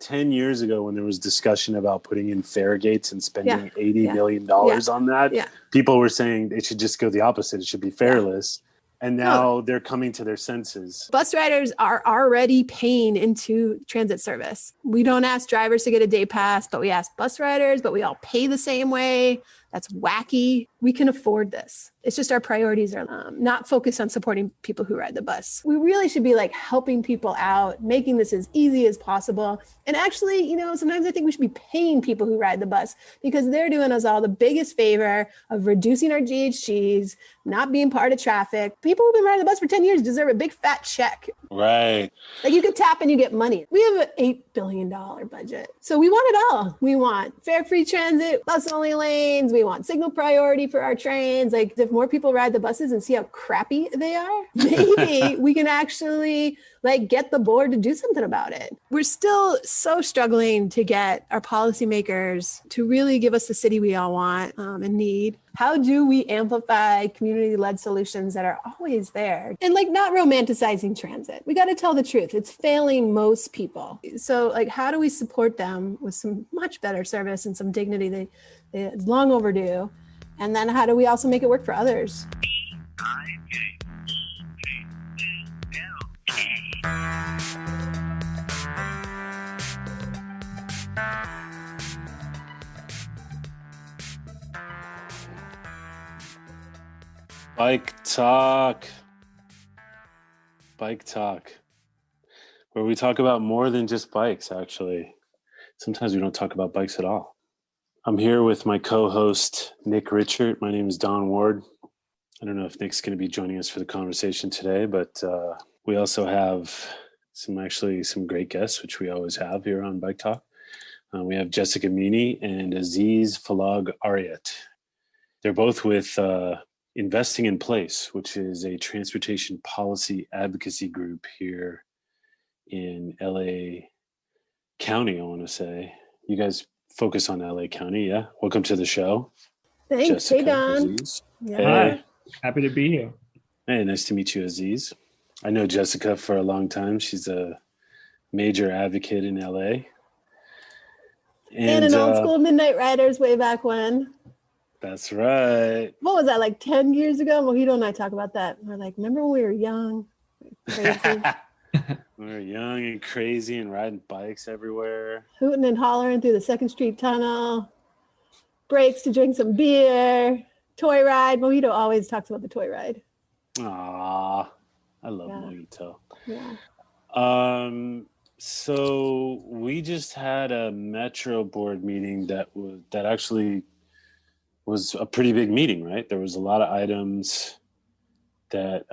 10 years ago when there was discussion about putting in fare gates and spending $80 million on that, people were saying it should just go the opposite. It should be fareless. And now they're coming to their senses. Bus riders are already paying into transit service. We don't ask drivers to get a day pass, but we ask bus riders, but we all pay the same way. That's wacky. We can afford this. It's just our priorities are not focused on supporting people who ride the bus. We really should be like helping people out, making this as easy as possible. And actually, you know, sometimes I think we should be paying people who ride the bus because they're doing us all the biggest favor of reducing our GHGs, not being part of traffic. People who've been riding the bus for 10 years deserve a big fat check. Right. Like you could tap and you get money. We have an $8 billion budget. So we want it all. We want fare-free transit, bus-only lanes. We want signal priority for our trains. Like if more people ride the buses and see how crappy they are, maybe we can actually like get the board to do something about it. We're still so struggling to get our policymakers to really give us the city we all want and need. How do we amplify community-led solutions that are always there? And like not romanticizing transit. We got to tell the truth. It's failing most people. So like how do we support them with some much better service and some dignity? It's long overdue. And then how do we also make it work for others? Bike Talk, where we talk about more than just bikes, actually. Sometimes we don't talk about bikes at all. I'm here with my co-host, Nick Richard. My name is Don Ward. I don't know if Nick's going to be joining us for the conversation today, but we also have some great guests, which we always have here on Bike Talk. We have Jessica Meaney and Aziz Fellague Ariouat. They're both with Investing in Place, which is a transportation policy advocacy group here in LA County, I want to say. You guys focus on LA County, yeah? Welcome to the show. Thanks. Jessica, hey, Don. Yeah. Hey. Hi. Happy to be here. Hey, nice to meet you, Aziz. I know Jessica for a long time. She's a major advocate in LA. And an old school Midnight Riders way back when. That's right. What was that, like 10 years ago? Mojito and I talk about that. We're like, remember when we were young? Crazy. We were young and crazy and riding bikes everywhere. Hooting and hollering through the 2nd Street Tunnel. Breaks to drink some beer. Toy ride. Mojito always talks about the toy ride. Aw, I love Mojito. Yeah. So we just had a Metro board meeting that actually was a pretty big meeting, right? There was a lot of items that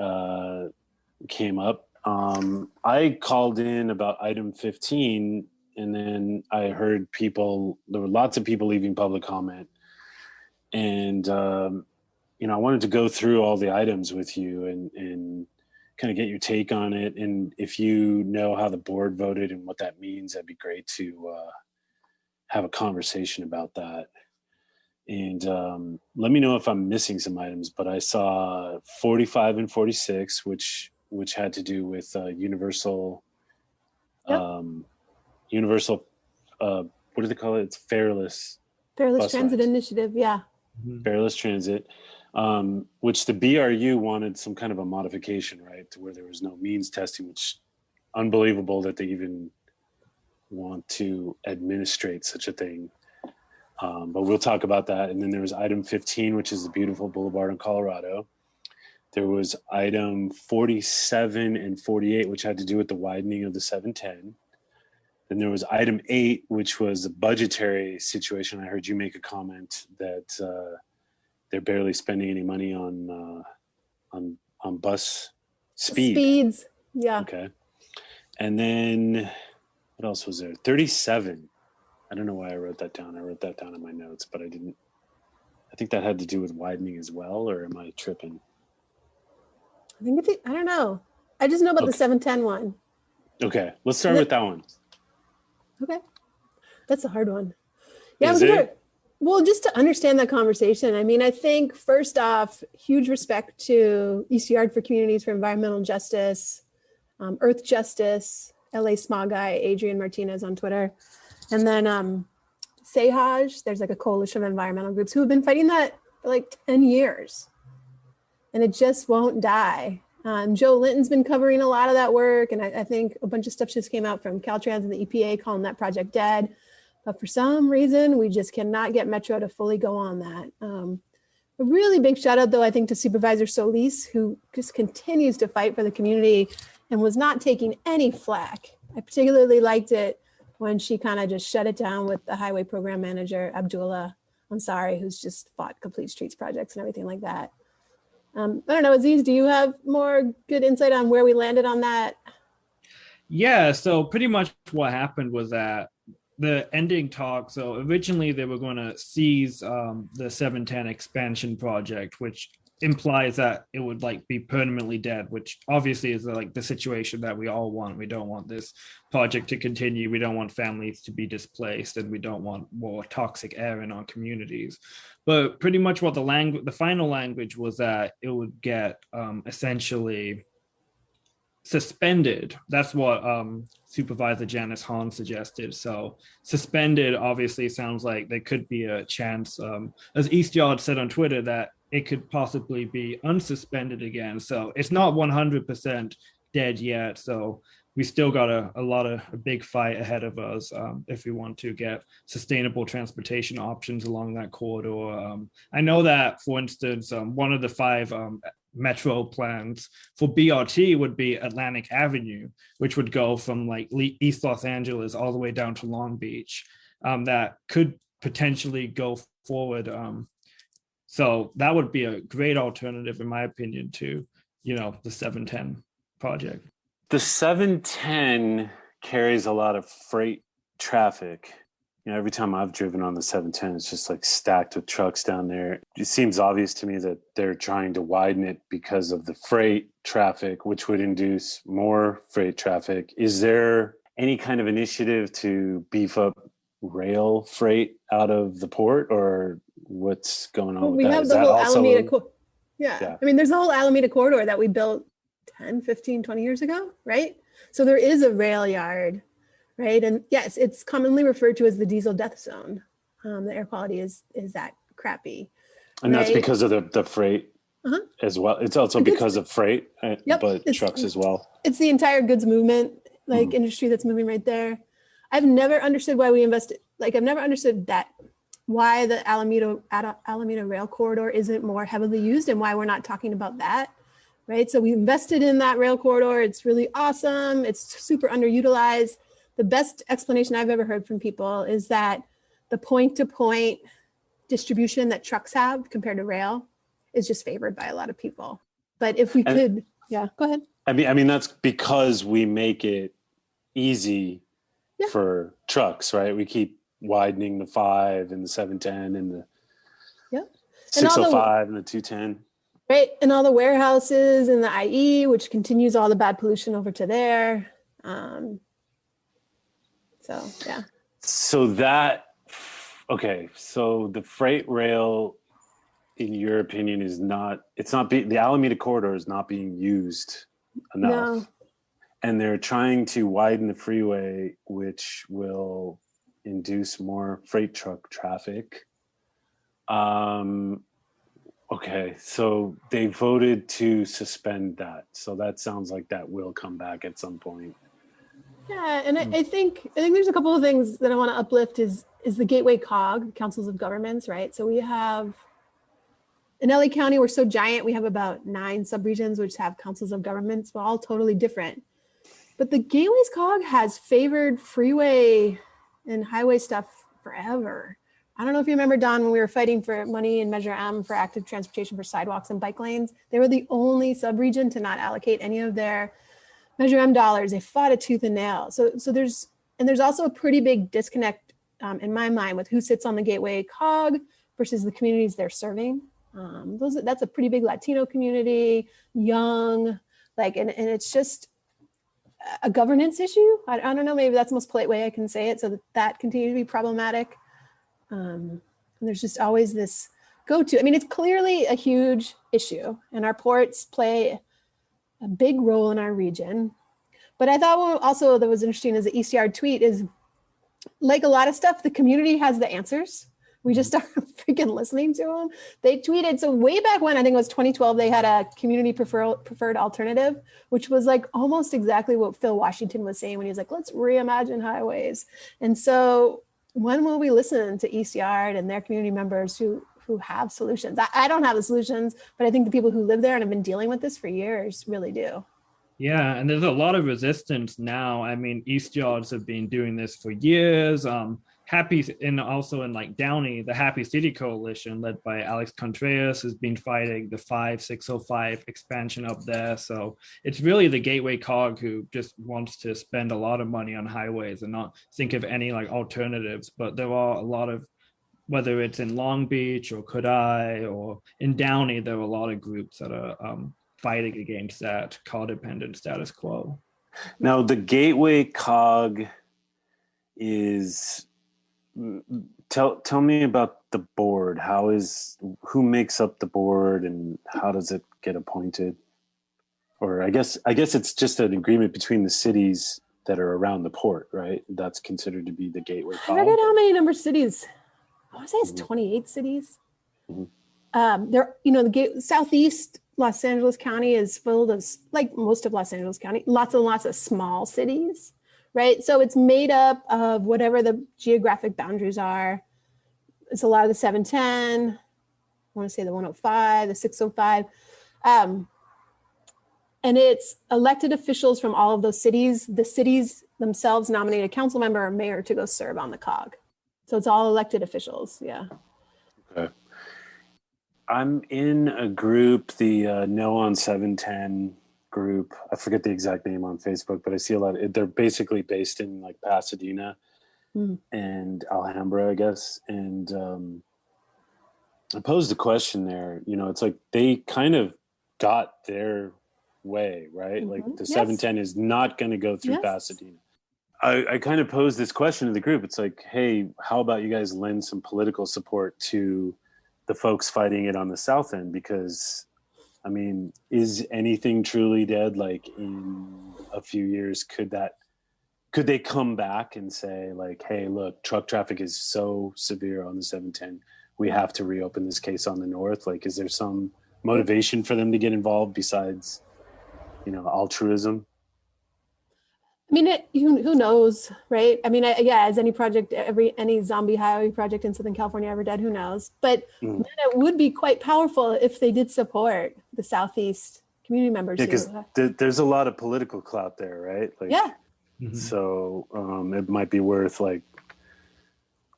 came up. I called in about item 15, and then I heard there were lots of people leaving public comment. And, I wanted to go through all the items with you and kind of get your take on it. And if you know how the board voted and what that means, that'd be great to have a conversation about that. And let me know if I'm missing some items, but I saw 45 and 46, which had to do with universal, what do they call it? It's fareless Transit Initiative, yeah. Fareless transit, which the BRU wanted some kind of a modification, right, to where there was no means testing, which unbelievable that they even want to administrate such a thing. But we'll talk about that. And then there was item 15, which is the Beautiful Boulevard in Colorado. There was item 47 and 48, which had to do with the widening of the 710. Then there was item 8, which was a budgetary situation. I heard you make a comment that they're barely spending any money on bus speeds. Yeah. Okay. And then what else was there? 37. I don't know why I wrote that down. I wrote that down in my notes, but I didn't. I think that had to do with widening as well, or am I tripping? I don't know. I just know about the 710 one. Okay, let's start with that one. Okay. That's a hard one. Yeah. Well, just to understand that conversation, I mean, I think first off, huge respect to East Yard for Communities for Environmental Justice, Earth Justice, LA smog guy, Adrian Martinez on Twitter. And then Sehaj, there's like a coalition of environmental groups who have been fighting that for like 10 years. And it just won't die. Joe Linton's been covering a lot of that work. And I think a bunch of stuff just came out from Caltrans and the EPA calling that project dead. But for some reason, we just cannot get Metro to fully go on that. A really big shout out, though, I think, to Supervisor Solis, who just continues to fight for the community and was not taking any flack. I particularly liked it when she kind of just shut it down with the highway program manager, Abdullah Ansari, who's just fought complete streets projects and everything like that. I don't know, Aziz, do you have more good insight on where we landed on that? Yeah, so pretty much what happened was that the ending talk, so originally they were going to seize the 710 expansion project, which implies that it would like be permanently dead, which obviously is like the situation that we all want. We don't want this project to continue. We don't want families to be displaced, and we don't want more toxic air in our communities. But pretty much what the final language was that it would get essentially suspended. That's what Supervisor Janice Hahn suggested. So suspended obviously sounds like there could be a chance, as Eastyard said on Twitter, that it could possibly be unsuspended again. So it's not 100% dead yet. So we still got a big fight ahead of us if we want to get sustainable transportation options along that corridor. I know that, for instance, one of the 5 metro plans for BRT would be Atlantic Avenue, which would go from like East Los Angeles all the way down to Long Beach. That could potentially go forward. So that would be a great alternative, in my opinion, to, the 710 project. The 710 carries a lot of freight traffic. Every time I've driven on the 710, it's just like stacked with trucks down there. It seems obvious to me that they're trying to widen it because of the freight traffic, which would induce more freight traffic. Is there any kind of initiative to beef up rail freight out of the port, or what's going on with that? We have the whole Alameda yeah. I mean, there's the whole Alameda corridor that we built 10, 15, 20 years ago, right? So there is a rail yard, right? And yes, it's commonly referred to as the diesel death zone. The air quality is that crappy. And right? That's because of the freight as well. It's also because of freight, but trucks as well. It's the entire goods movement, industry that's moving right there. I've never understood why we invested. I've never understood why the Alameda rail corridor isn't more heavily used and why we're not talking about that, right? So we invested in that rail corridor. It's really awesome. It's super underutilized. The best explanation I've ever heard from people is that the point-to-point distribution that trucks have compared to rail is just favored by a lot of people. But if we could, go ahead. I mean, that's because we make it easy for trucks, right? We keep widening the 5 and the 710 and the 605 and the 210. Right, and all the warehouses and the IE, which continues all the bad pollution over to there. So the freight rail, in your opinion, the Alameda corridor is not being used enough. No. And they're trying to widen the freeway, which will induce more freight truck traffic. So they voted to suspend that. So that sounds like that will come back at some point. Yeah, and I think there's a couple of things that I want to uplift is the Gateway COG, Councils of Governments, right? So we have, in LA County, we're so giant, we have about 9 subregions which have councils of governments, but all totally different. But the Gateway's COG has favored freeway and highway stuff forever. I don't know if you remember, Don, when we were fighting for money in Measure M for active transportation for sidewalks and bike lanes, they were the only subregion to not allocate any of their Measure M dollars. They fought a tooth and nail. So there's also a pretty big disconnect in my mind with who sits on the Gateway COG versus the communities they're serving. That's a pretty big Latino community, young, and it's just a governance issue. I don't know, maybe that's the most polite way I can say it, so that continues to be problematic. And there's just always this go-to. I mean, it's clearly a huge issue, and our ports play a big role in our region. But I thought what also that was interesting is the East Yard tweet is, like a lot of stuff, the community has the answers. We just start freaking listening to them. They tweeted, so way back when, I think it was 2012, they had a community preferred alternative, which was like almost exactly what Phil Washington was saying when he was like, let's reimagine highways. And so when will we listen to East Yard and their community members who have solutions? I don't have the solutions, but I think the people who live there and have been dealing with this for years really do. Yeah, and there's a lot of resistance now. I mean, East Yards have been doing this for years. Also in like Downey, the Happy City Coalition, led by Alex Contreras, has been fighting the 5605 expansion up there. So it's really the Gateway Cog who just wants to spend a lot of money on highways and not think of any like alternatives. But there are a lot of, whether it's in Long Beach or Kodai or in Downey, there are a lot of groups that are fighting against that codependent status quo. Now, the Gateway Cog is, tell me about the board. Who makes up the board and how does it get appointed? Or I guess it's just an agreement between the cities that are around the port, right? That's considered to be the Gateway Cog. I forget how many number of cities. I want to say it's 28 cities. The Southeast Los Angeles County is filled of, like most of Los Angeles County, lots and lots of small cities, right? So it's made up of whatever the geographic boundaries are. It's a lot of the 710, I want to say the 105, the 605. And it's elected officials from all of those cities. The cities themselves nominate a council member or mayor to go serve on the COG. So it's all elected officials, yeah. Okay. I'm in a group, the No on 710 group. I forget the exact name on Facebook, but I see a lot. They're basically based in like Pasadena and Alhambra, I guess. And I posed a question there. It's like they kind of got their way, right? Like the 710 is not going to go through Pasadena. I kind of posed this question to the group. It's like, hey, how about you guys lend some political support to the folks fighting it on the south end? Because, I mean, is anything truly dead? Like in a few years, could they come back and say like, hey, look, truck traffic is so severe on the 710. We have to reopen this case on the north. Like, is there some motivation for them to get involved besides, altruism? I mean, who knows, right? I mean, as any project, any zombie highway project in Southern California ever did, who knows? But then it would be quite powerful if they did support the Southeast community members. Yeah, because there's a lot of political clout there, right? Like, yeah. So it might be worth like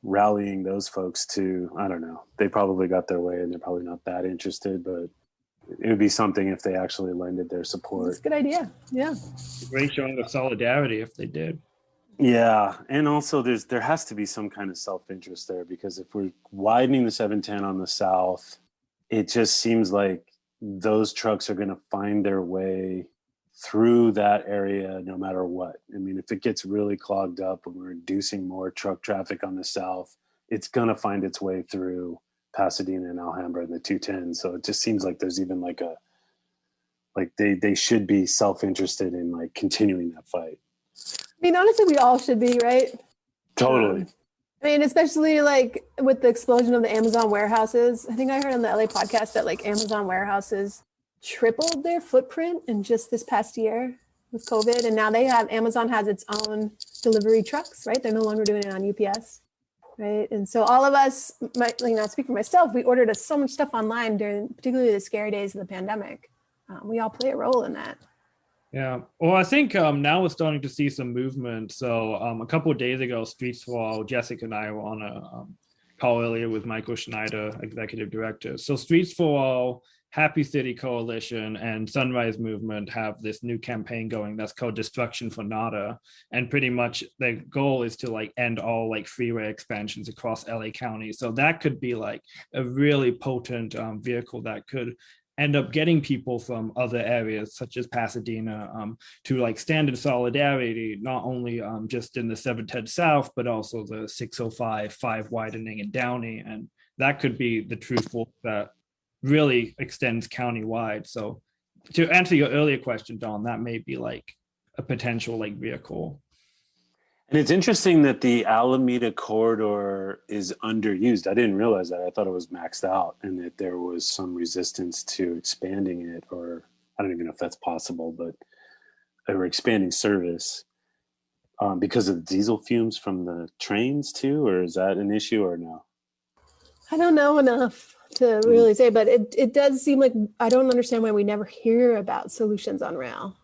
rallying those folks to, I don't know. They probably got their way and they're probably not that interested, but it would be something if they actually lended their support. That's a good idea. Yeah. Great showing of solidarity if they did. Yeah. And also there has to be some kind of self-interest there, because if we're widening the 710 on the south, it just seems like those trucks are going to find their way through that area no matter what. I mean, if it gets really clogged up and we're inducing more truck traffic on the south, it's going to find its way through Pasadena and Alhambra and the 210. So it just seems like there's even like they should be self-interested in like continuing that fight. I mean, honestly, we all should be, right? Totally. I mean, especially like with the explosion of the Amazon warehouses. I think I heard on the LA podcast that like Amazon warehouses tripled their footprint in just this past year with COVID. And now Amazon has its own delivery trucks, right? They're no longer doing it on UPS. Right. And so all of us, I speak for myself, we ordered so much stuff online during particularly the scary days of the pandemic. We all play a role in that. Yeah. Well, I think now we're starting to see some movement. So a couple of days ago, Streets for All, Jessica and I were on a call earlier with Michael Schneider, executive director. So Streets for All, Happy City Coalition, and Sunrise Movement have this new campaign going that's called Destruction for Nada. And pretty much the goal is to like end all like freeway expansions across LA County. So that could be like a really potent vehicle that could end up getting people from other areas such as Pasadena to like stand in solidarity, not only just in the 710 South, but also the 605 5 widening in Downey. And that could be the true force that really extends countywide. So to answer your earlier question, Don, that may be like a potential like vehicle. And it's interesting that the Alameda corridor is underused. I didn't realize that. I thought it was maxed out and that there was some resistance to expanding it, or I don't even know if that's possible, but they were expanding service because of diesel fumes from the trains too, or is that an issue or no? I don't know enough to really say, but it does seem like I don't understand why we never hear about solutions on rail.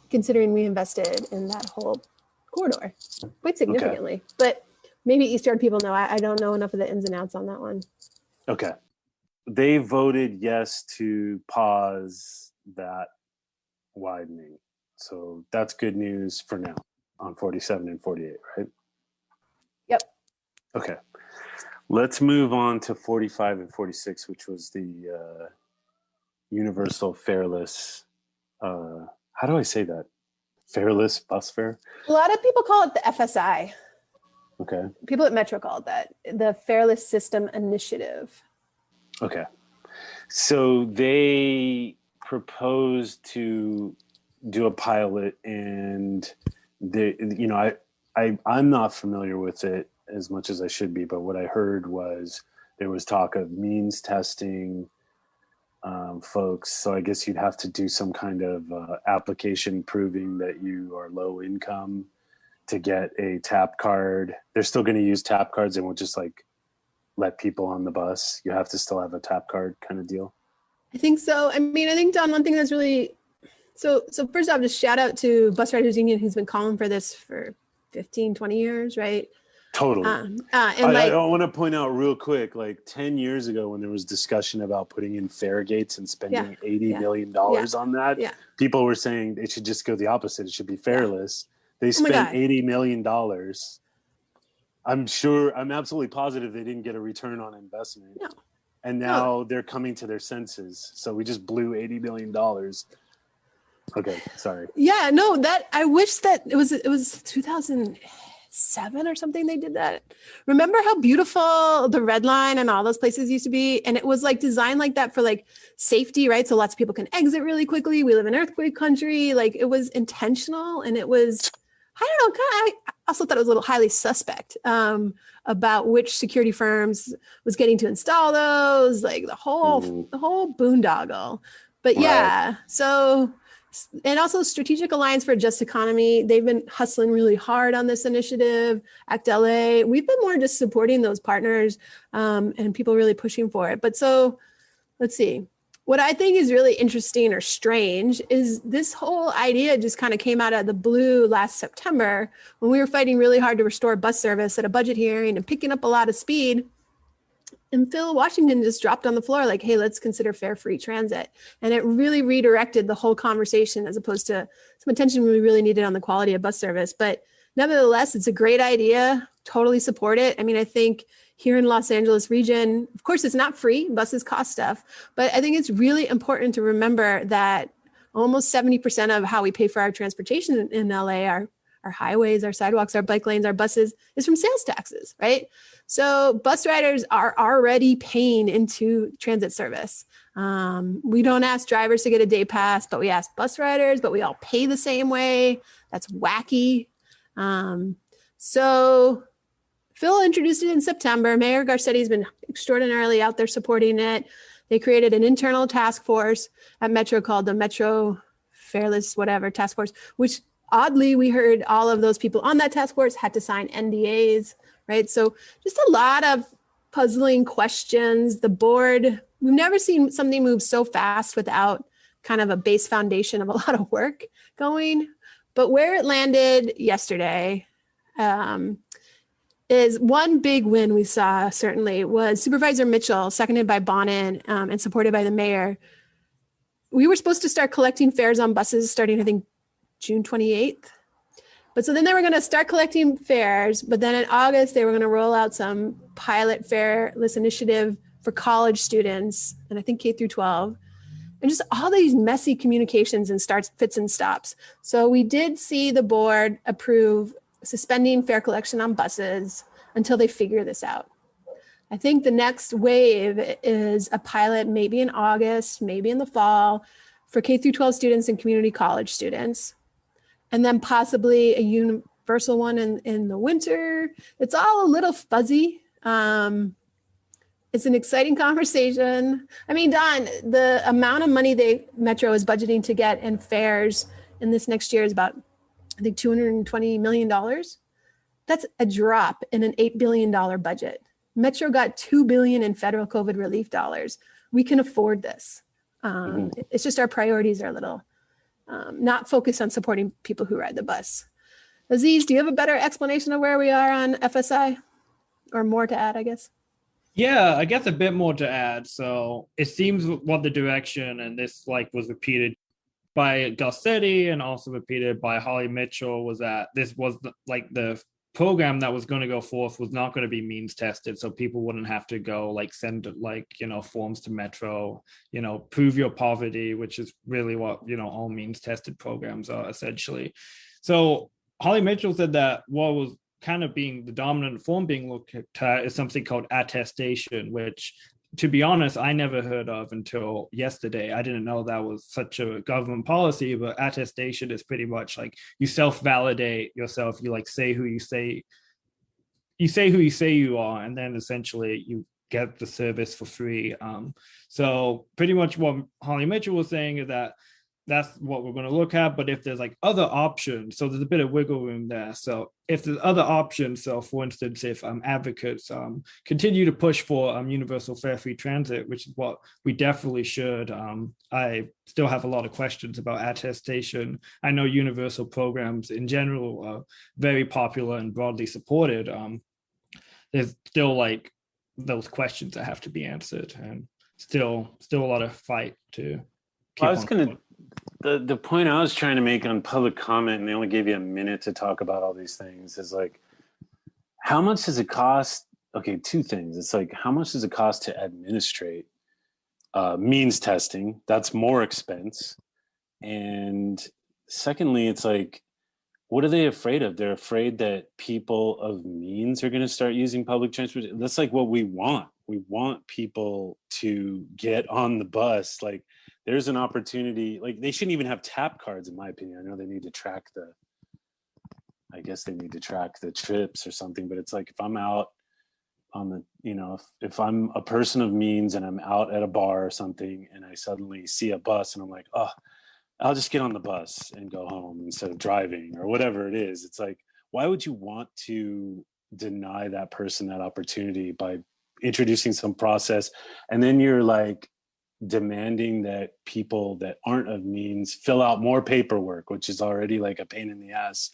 Considering we invested in that whole corridor quite significantly. Okay. But maybe East Yard people know. I don't know enough of the ins and outs on that one. Okay. They voted yes to pause that widening. So that's good news for now on 47 and 48, right? Yep. Okay. Let's move on to 45 and 46, which was the universal fareless how do I say that? Fareless bus fare? A lot of people call it the FSI. Okay. People at Metro call it that, the Fareless System Initiative. Okay. So they proposed to do a pilot, and I'm not familiar with it as much as I should be, but what I heard was there was talk of means testing folks. So I guess you'd have to do some kind of application proving that you are low income to get a tap card. They're still going to use tap cards and won't just like let people on the bus. You have to still have a tap card kind of deal. I think so. I mean, I think, Don, one thing that's really, so first off, just shout out to Bus Riders Union, who's been calling for this for 15, 20 years, right? Totally. I want to point out real quick, like 10 years ago when there was discussion about putting in fare gates and spending $80 million on that, people were saying it should just go the opposite. It should be fareless. They spent $80 million. I'm absolutely positive they didn't get a return on investment. No. And now they're coming to their senses. So we just blew $80 million. Okay, sorry. Yeah, no, that I wish that it was 2007 or something they did that. Remember how beautiful the Red Line and all those places used to be? And it was like designed like that for like safety, right? So lots of people can exit really quickly. We live in earthquake country. Like it was intentional, and it was, I don't know, I also thought it was a little highly suspect about which security firms was getting to install those, like the whole boondoggle. But so, and also Strategic Alliance for a Just Economy, they've been hustling really hard on this initiative. ACT LA, we've been more just supporting those partners and people really pushing for it. But so let's see. What I think is really interesting or strange is this whole idea just kind of came out of the blue last September when we were fighting really hard to restore bus service at a budget hearing and picking up a lot of speed. And Phil Washington just dropped on the floor like, hey, let's consider fare-free transit. And it really redirected the whole conversation as opposed to some attention we really needed on the quality of bus service. But nevertheless, it's a great idea. Totally support it. I mean, I think here in Los Angeles region, of course, it's not free. Buses cost stuff. But I think it's really important to remember that almost 70% of how we pay for our transportation in LA, our highways, our sidewalks, our bike lanes, our buses, is from sales taxes, right? So bus riders are already paying into transit service. We don't ask drivers to get a day pass, but we ask bus riders, but we all pay the same way. That's wacky. So Phil introduced it in September. Mayor Garcetti's been extraordinarily out there supporting it. They created an internal task force at Metro called the Metro Fareless whatever task force, which oddly, we heard all of those people on that task force had to sign NDAs, right? So just a lot of puzzling questions. The board, we've never seen something move so fast without kind of a base foundation of a lot of work going. But where it landed yesterday is one big win we saw, certainly, was Supervisor Mitchell, seconded by Bonin and supported by the mayor. We were supposed to start collecting fares on buses starting, I think, June 28th. But so then they were going to start collecting fares, but then in August, they were going to roll out some pilot fareless initiative for college students, and I think K through 12, and just all these messy communications and fits and stops. So we did see the board approve suspending fare collection on buses until they figure this out. I think the next wave is a pilot, maybe in August, maybe in the fall, for K through 12 students and community college students, and then possibly a universal one in the winter. It's all a little fuzzy. It's an exciting conversation. I mean, Don, the amount of money Metro is budgeting to get in fares in this next year is about, I think, $220 million. That's a drop in an $8 billion budget. Metro got $2 billion in federal COVID relief dollars. We can afford this. It's just our priorities are a little not focused on supporting people who ride the bus. Aziz, do you have a better explanation of where we are on FSI, or more to add, I guess? Yeah, I guess a bit more to add. So it seems what the direction, and this was repeated by Garcetti and also repeated by Holly Mitchell, was that this was the program that was going to go forth was not going to be means tested, so people wouldn't have to go send forms to Metro, prove your poverty, which is really what all means tested programs are essentially. So Holly Mitchell said that what was kind of being the dominant form being looked at is something called attestation, which, to be honest, I never heard of until yesterday. I didn't know that was such a government policy, but attestation is pretty much you self-validate yourself. You say who you say you are, and then essentially you get the service for free. So pretty much what Holly Mitchell was saying is that that's what we're going to look at. But if there's other options, so there's a bit of wiggle room there. So if there's other options, so for instance, if advocates continue to push for universal fare free transit, which is what we definitely should. I still have a lot of questions about attestation. I know universal programs in general are very popular and broadly supported. There's still those questions that have to be answered, and still a lot of fight to keep on. The point I was trying to make on public comment, and they only gave you a minute to talk about all these things, is how much does it cost? Okay, two things. It's how much does it cost to administrate means testing? That's more expense. And secondly, it's what are they afraid of? They're afraid that people of means are going to start using public transportation. That's what we want. We want people to get on the bus. There's an opportunity. They shouldn't even have tap cards, in my opinion. I know they need to track the trips or something, but it's if I'm out on the, if I'm a person of means and I'm out at a bar or something and I suddenly see a bus and I'm oh, I'll just get on the bus and go home instead of driving or whatever it is. It's why would you want to deny that person that opportunity by introducing some process? And then you're demanding that people that aren't of means fill out more paperwork, which is already a pain in the ass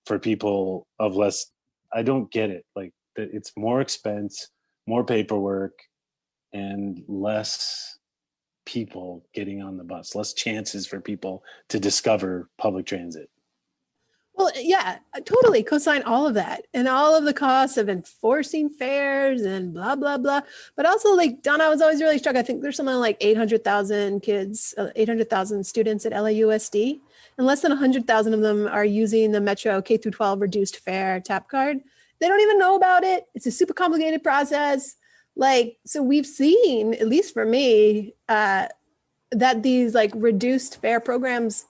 for people of less. I don't get it. That it's more expense, more paperwork, and less people getting on the bus, less chances for people to discover public transit. Well, yeah, I totally co-sign all of that, and all of the costs of enforcing fares and blah, blah, blah. But also, Don, I was always really struck. I think there's something 800,000 kids, 800,000 students at LAUSD, and less than 100,000 of them are using the Metro K through 12 reduced fare tap card. They don't even know about it. It's a super complicated process. So we've seen, at least for me, that these reduced fare programs,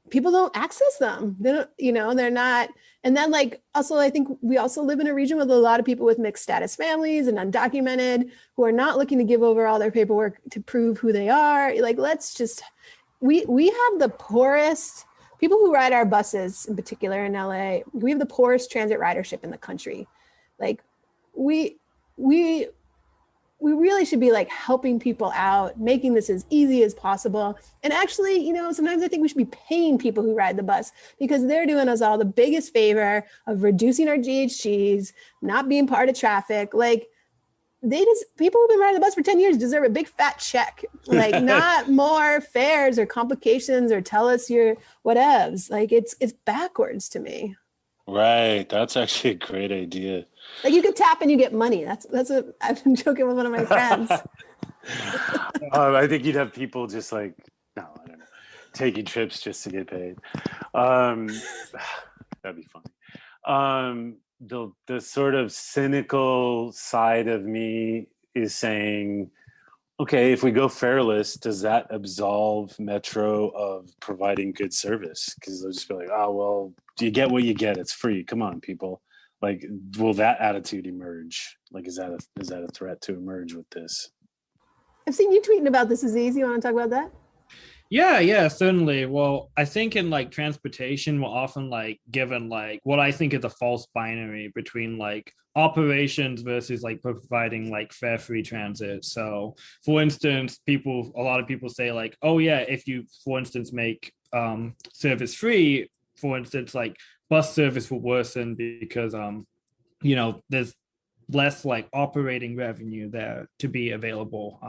people don't access them. They don't, they're not. And then also, I think we also live in a region with a lot of people with mixed status families and undocumented who are not looking to give over all their paperwork to prove who they are. Let's just, we have the poorest, people who ride our buses in particular in LA, we have the poorest transit ridership in the country. We really should be helping people out, making this as easy as possible. And actually, sometimes I think we should be paying people who ride the bus, because they're doing us all the biggest favor of reducing our GHGs, not being part of traffic. People who've been riding the bus for 10 years deserve a big fat check, not more fares or complications or tell us your whatevs. It's backwards to me. Right. That's actually a great idea. You can tap and you get money. I've been joking with one of my friends. I think you'd have people just no, I don't know, taking trips just to get paid. That'd be funny. The sort of cynical side of me is saying, Okay, if we go fareless, does that absolve Metro of providing good service? Because they'll just be like, oh, well, you get what you get. It's free. Come on, people. Like, will that attitude emerge? Like, is that a threat to emerge with this? I've seen you tweeting about this, Aziz. You want to talk about that? Yeah, certainly. Well, I think in like transportation, we're often like given like what I think is a false binary between like operations versus like providing like fare free transit. So, for instance, a lot of people say like, oh yeah, if you, for instance, make service free, for instance, like bus service will worsen because there's less like operating revenue there to be available.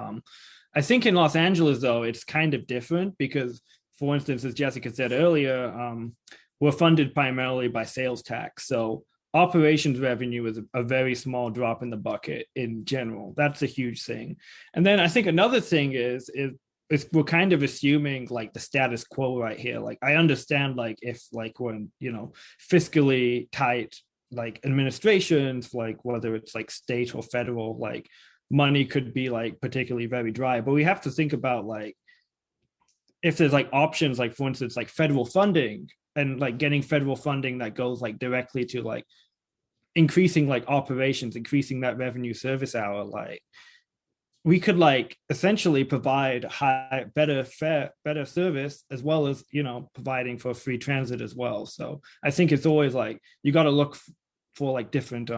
I think in Los Angeles, though, it's kind of different because, for instance, as Jessica said earlier, we're funded primarily by sales tax. So operations revenue is a very small drop in the bucket in general. That's a huge thing. And then I think another thing is we're kind of assuming like the status quo right here. Like I understand like if like when, fiscally tight like administrations, like whether it's like state or federal, like money could be like particularly very dry, but we have to think about like if there's like options, like for instance like federal funding and like getting federal funding that goes like directly to like increasing like operations, increasing that revenue service hour, like we could like essentially provide better service as well as providing for free transit as well. So I think it's always like you got to look for like different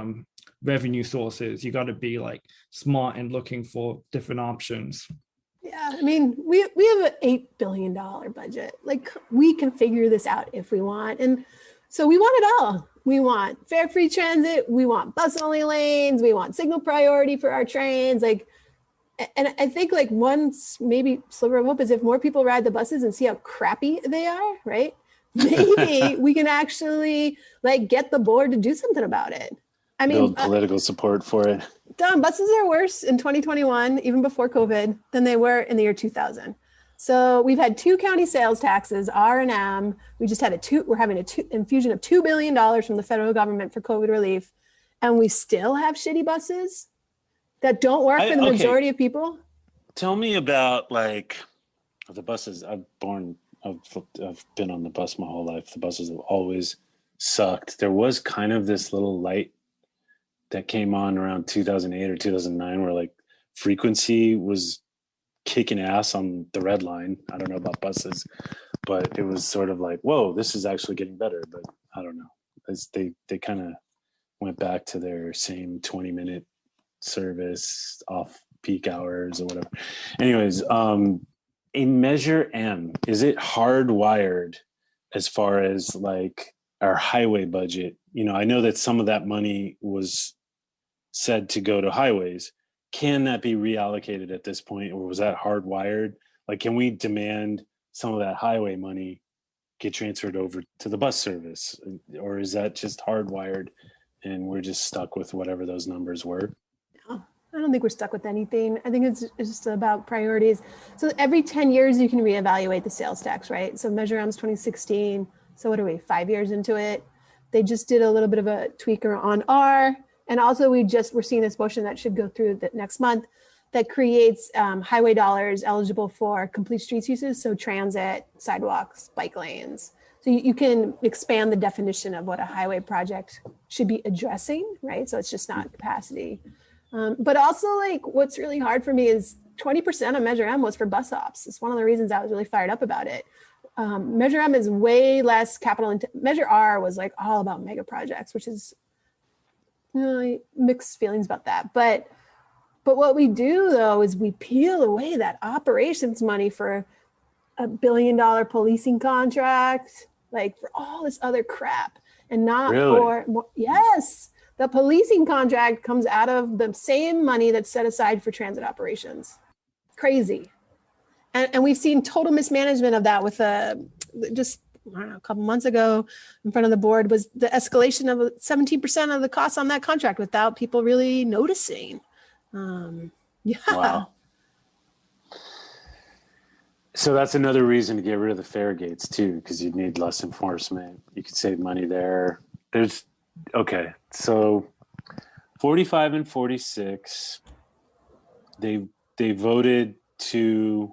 revenue sources. You got to be like smart and looking for different options. Yeah, I mean, we have an $8 billion budget. Like we can figure this out if we want. And so we want it all. We want fare-free transit. We want bus-only lanes. We want signal priority for our trains. Like, and I think like one maybe sliver of hope is if more people ride the buses and see how crappy they are, right? Maybe we can actually like get the board to do something about it. I mean, build political support for it. Dumb buses are worse in 2021, even before COVID, than they were in the year 2000. So we've had 2 county sales taxes, R&M. We just had we're having an infusion of $2 billion from the federal government for COVID relief. And we still have shitty buses that don't work for the majority of people. Tell me about like the buses. I've been on the bus my whole life. The buses have always sucked. There was kind of this little light that came on around 2008 or 2009 where like frequency was kicking ass on the red line. I don't know about buses, but it was sort of like, whoa, this is actually getting better. But I don't know. They kind of went back to their same 20-minute service off peak hours or whatever. Anyways, in Measure M, is it hardwired as far as like our highway budget? I know that some of that money was said to go to highways. Can that be reallocated at this point, or was that hardwired? Like, can we demand some of that highway money get transferred over to the bus service, or is that just hardwired and we're just stuck with whatever those numbers were? No, I don't think we're stuck with anything. I think it's just about priorities. So every 10 years you can reevaluate the sales tax, right? So Measure M's 2016. So what are we, 5 years into it? They just did a little bit of a tweaker on R. And also we're seeing this motion that should go through the next month that creates highway dollars eligible for complete streets uses. So transit, sidewalks, bike lanes. So you can expand the definition of what a highway project should be addressing, right? So it's just not capacity. But also like what's really hard for me is 20% of Measure M was for bus ops. It's one of the reasons I was really fired up about it. Measure M is way less capital. Measure R was like all about mega projects, which is mixed feelings about that. But what we do though is we peel away that operations money for $1 billion policing contract, like for all this other crap, and not really? For more. Yes, the policing contract comes out of the same money that's set aside for transit operations. Crazy. And we've seen total mismanagement of that with just I don't know, a couple months ago in front of the board was the escalation of 17% of the costs on that contract without people really noticing. Yeah. Wow. So that's another reason to get rid of the fare gates too, because you'd need less enforcement. You could save money there. So 45 and 46, they they voted to,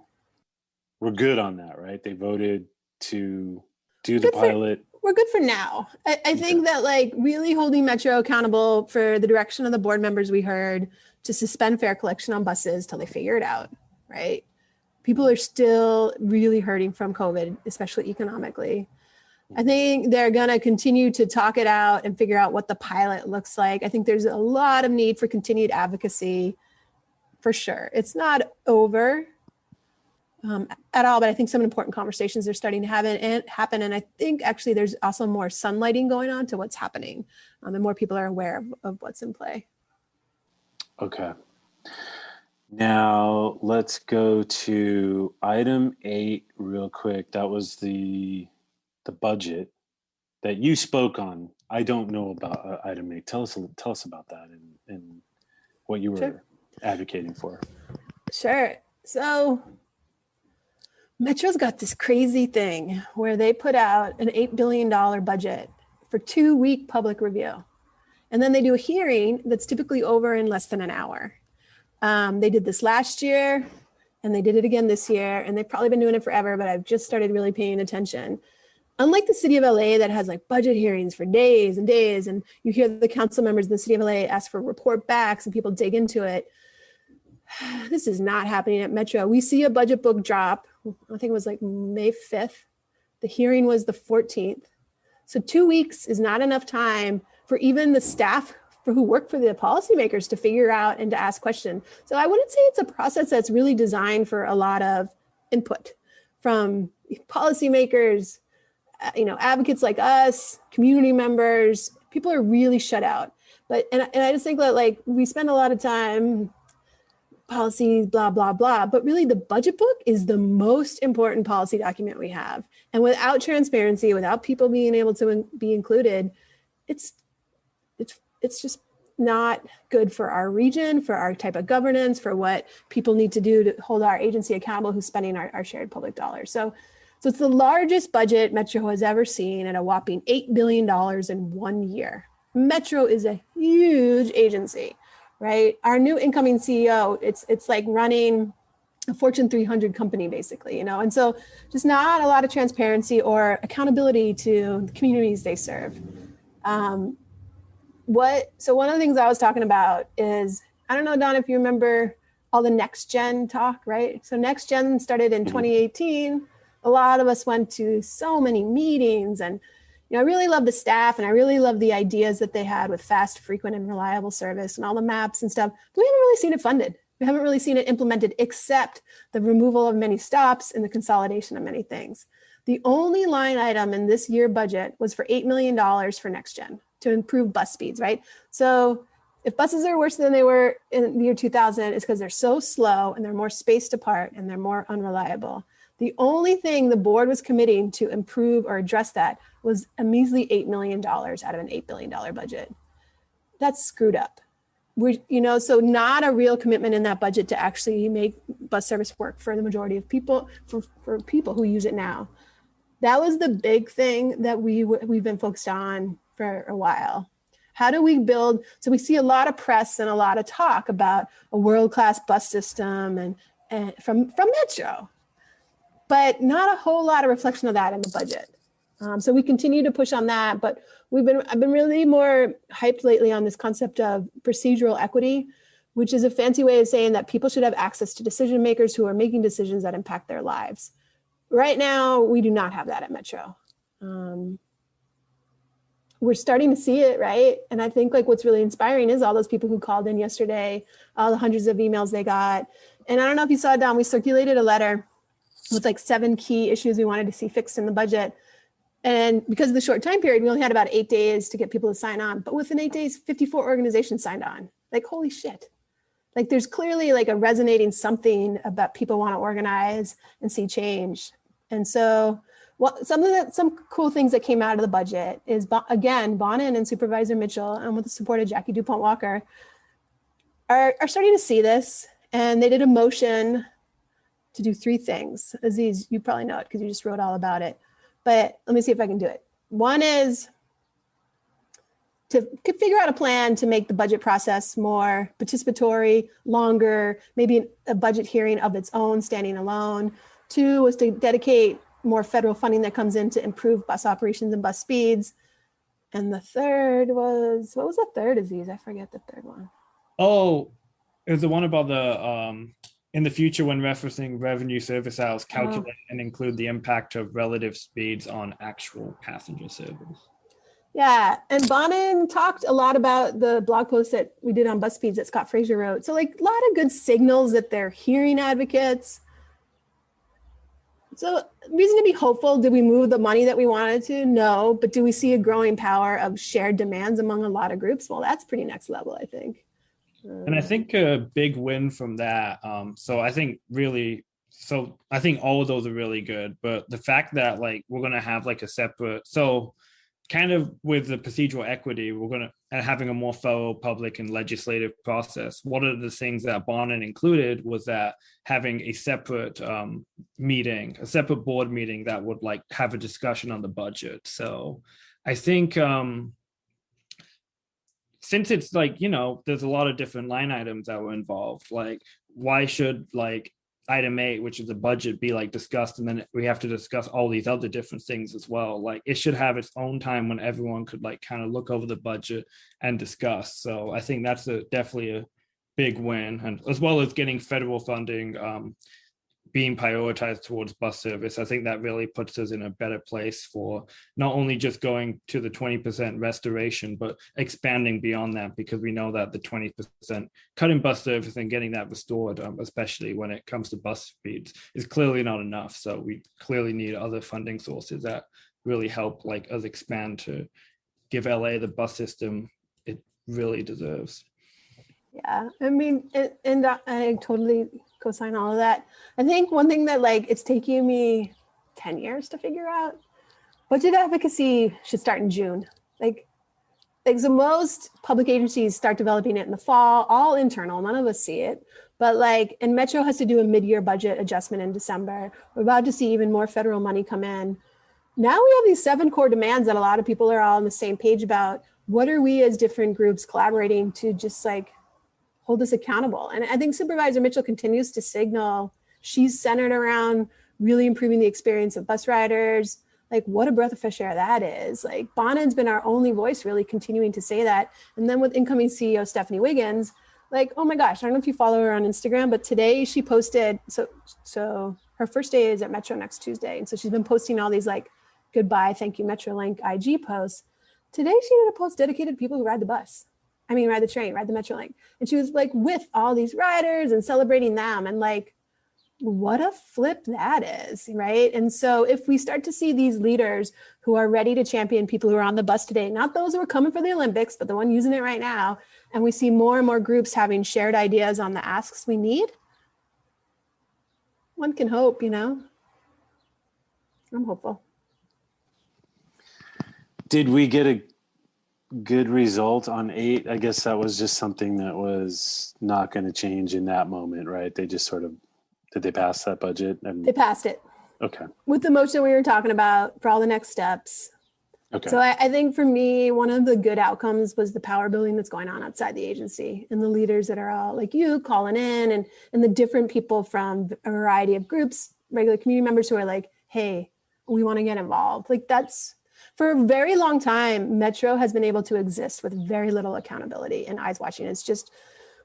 we're good on that, right? They voted to do the pilot. We're good for now. I think that like really holding Metro accountable for the direction of the board members we heard to suspend fare collection on buses till they figure it out, right? People are still really hurting from COVID, especially economically. I think they're going to continue to talk it out and figure out what the pilot looks like. I think there's a lot of need for continued advocacy for sure. It's not over at all, but I think some important conversations are starting to happen. And I think actually there's also more sunlighting going on to what's happening, and more people are aware of what's in play. Okay. Now let's go to item 8 real quick. That was the budget that you spoke on. I don't know about item 8. Tell us about that and what you were advocating for. Sure. So Metro's got this crazy thing where they put out an $8 billion budget for 2-week public review. And then they do a hearing that's typically over in less than an hour. They did this last year and they did it again this year, and they've probably been doing it forever, but I've just started really paying attention. Unlike the city of LA that has like budget hearings for days and days, and you hear the council members in the city of LA ask for report backs and people dig into it. This is not happening at Metro. We see a budget book drop. I think it was like May 5th. The hearing was the 14th. So 2 weeks is not enough time for even the staff who work for the policymakers to figure out and to ask questions. So I wouldn't say it's a process that's really designed for a lot of input from policymakers, advocates like us, community members. People are really shut out. And I just think that like we spend a lot of time policies, blah, blah, blah. But really the budget book is the most important policy document we have. And without transparency, without people being able to be included, it's just not good for our region, for our type of governance, for what people need to do to hold our agency accountable who's spending our shared public dollars. So it's the largest budget Metro has ever seen at a whopping $8 billion in 1 year. Metro is a huge agency, right? Our new incoming CEO, it's like running a Fortune 300 company basically, and so just not a lot of transparency or accountability to the communities they serve. So one of the things I was talking about is, I don't know, Don, if you remember all the next gen talk, right? So next gen started in 2018. A lot of us went to so many meetings, and I really love the staff and I really love the ideas that they had with fast, frequent, and reliable service and all the maps and stuff. But we haven't really seen it funded. We haven't really seen it implemented, except the removal of many stops and the consolidation of many things. The only line item in this year budget was for $8 million for next gen to improve bus speeds, right? So if buses are worse than they were in the year 2000, it's because they're so slow and they're more spaced apart and they're more unreliable. The only thing the board was committing to improve or address that was a measly $8 million out of an $8 billion budget. That's screwed up. So not a real commitment in that budget to actually make bus service work for the majority of people, for people who use it now. That was the big thing that we've been focused on for a while. How do we build? So we see a lot of press and a lot of talk about a world-class bus system and from Metro, but not a whole lot of reflection of that in the budget. So we continue to push on that, but I've been really more hyped lately on this concept of procedural equity, which is a fancy way of saying that people should have access to decision makers who are making decisions that impact their lives. Right now, we do not have that at Metro. We're starting to see it, right? And I think like what's really inspiring is all those people who called in yesterday, all the hundreds of emails they got. And I don't know if you saw it, Don, we circulated a letter with like 7 key issues we wanted to see fixed in the budget. And because of the short time period, we only had about 8 days to get people to sign on. But within 8 days, 54 organizations signed on. Like, holy shit. Like there's clearly like a resonating something about people want to organize and see change. And so some cool things that came out of the budget is, again, Bonin and Supervisor Mitchell, and with the support of Jackie DuPont Walker, are starting to see this. And they did a motion to do 3 things. Aziz, you probably know it because you just wrote all about it. But let me see if I can do it. One is to figure out a plan to make the budget process more participatory, longer, maybe a budget hearing of its own, standing alone. 2 was to dedicate more federal funding that comes in to improve bus operations and bus speeds. And the third was, what was the third, Aziz? I forget the third one. Oh, it was the one about the in the future when referencing revenue service hours, calculate and include the impact of relative speeds on actual passenger service. Yeah, and Bonin talked a lot about the blog post that we did on bus speeds that Scott Fraser wrote. So like a lot of good signals that they're hearing advocates. So reason to be hopeful, did we move the money that we wanted to? No, but do we see a growing power of shared demands among a lot of groups? Well, that's pretty next level, I think. And I think a big win from that. I think all of those are really good, but the fact that like we're going to have like a separate, so kind of with the procedural equity, we're going to having a more thorough public and legislative process. One of the things that Bonin included was that having a separate meeting, a separate board meeting that would like have a discussion on the budget. So I think since it's like, you know, there's a lot of different line items that were involved, like why should like item 8, which is the budget, be like discussed, and then we have to discuss all these other different things as well. Like it should have its own time when everyone could like kind of look over the budget and discuss. So I think that's definitely a big win, and as well as getting federal funding being prioritized towards bus service. I think that really puts us in a better place for not only just going to the 20% restoration, but expanding beyond that, because we know that the 20% cut in bus service and getting that restored, especially when it comes to bus speeds, is clearly not enough. So we clearly need other funding sources that really help like us expand to give LA the bus system it really deserves. Yeah, I mean, and I totally co-sign all of that. I think one thing that like it's taking me 10 years to figure out, budget advocacy should start in June. Like so most public agencies start developing it in the fall, all internal, none of us see it. But like, and Metro has to do a mid-year budget adjustment in December. We're about to see even more federal money come in. Now we have these 7 core demands that a lot of people are all on the same page about. What are we as different groups collaborating to just like hold us accountable? And I think Supervisor Mitchell continues to signal she's centered around really improving the experience of bus riders. Like what a breath of fresh air that is. Like Bonin's been our only voice really continuing to say that. And then with incoming CEO Stephanie Wiggins, like, oh my gosh, I don't know if you follow her on Instagram, but today she posted, so her first day is at Metro next Tuesday. And so she's been posting all these like goodbye, thank you Metrolink IG posts. Today she did a post dedicated to people who ride the bus. I mean, ride the train, ride the Metrolink. And she was like with all these riders and celebrating them. And like, what a flip that is, right? And so if we start to see these leaders who are ready to champion people who are on the bus today, not those who are coming for the Olympics, but the one using it right now, and we see more and more groups having shared ideas on the asks we need, one can hope, you know? I'm hopeful. Did we get a good result on 8? I guess that was just something that was not going to change in that moment, right? They just sort of, did they pass that budget? They passed it. Okay. With the motion we were talking about for all the next steps. Okay. So I think for me, one of the good outcomes was the power building that's going on outside the agency and the leaders that are all like you calling in and the different people from a variety of groups, regular community members who are like, hey, we want to get involved. Like that's, for a very long time, Metro has been able to exist with very little accountability and eyes watching. It's just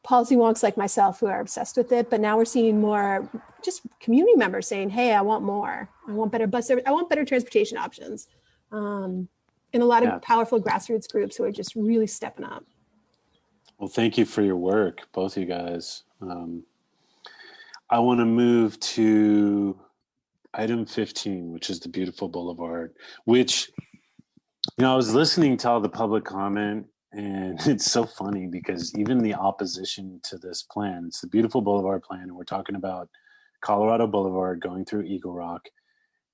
policy wonks like myself who are obsessed with it. But now we're seeing more just community members saying, hey, I want more. I want better bus service. I want better transportation options. And a lot of powerful grassroots groups who are just really stepping up. Well, thank you for your work, both you guys. I want to move to item 15, which is the Beautiful Boulevard, which, you know, I was listening to all the public comment, and it's so funny because even the opposition to this plan, it's the Beautiful Boulevard plan, and we're talking about Colorado Boulevard going through Eagle Rock,